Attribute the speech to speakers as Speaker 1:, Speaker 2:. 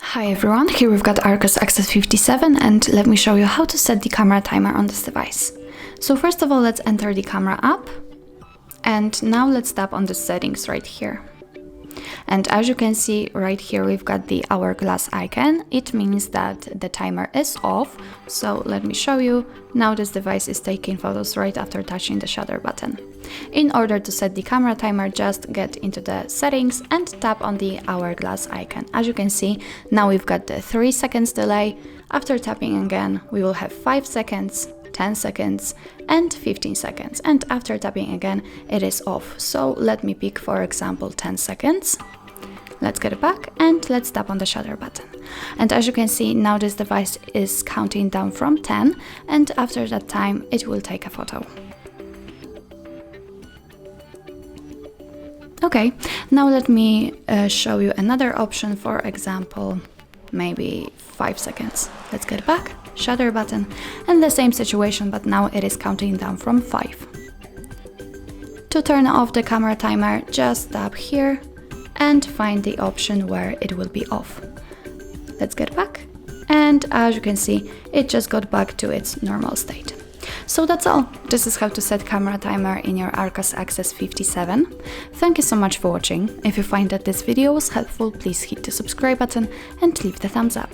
Speaker 1: Hi everyone, here we've got ARCHOS Access 57 and let me show you how to set the camera timer on this device. So first of all, let's enter the camera app and now let's tap on the settings right here. And as you can see right here, we've got the hourglass icon. It means that the timer is off. So let me show you. Now this device is taking photos right after touching the shutter button. In order to set the camera timer, just get into the settings and tap on the hourglass icon. As you can see, now we've got the 3 seconds delay. After tapping again, we will have 5 seconds, 10 seconds and 15 seconds. And after tapping again, it is off. So let me pick, for example, 10 seconds. Let's get it back and let's tap on the shutter button. And as you can see, now this device is counting down from 10 and after that time, it will take a photo. Okay, now let me show you another option, for example, maybe 5 seconds. Let's get it back, shutter button, and the same situation, but now it is counting down from 5. To turn off the camera timer, just tap here and find the option where it will be off. Let's get back, and as you can see, it just got back to its normal state. So that's all. This is how to set camera timer in your ARCHOS Access 57. Thank you so much for watching. If you find that this video was helpful, please hit the subscribe button and leave the thumbs up.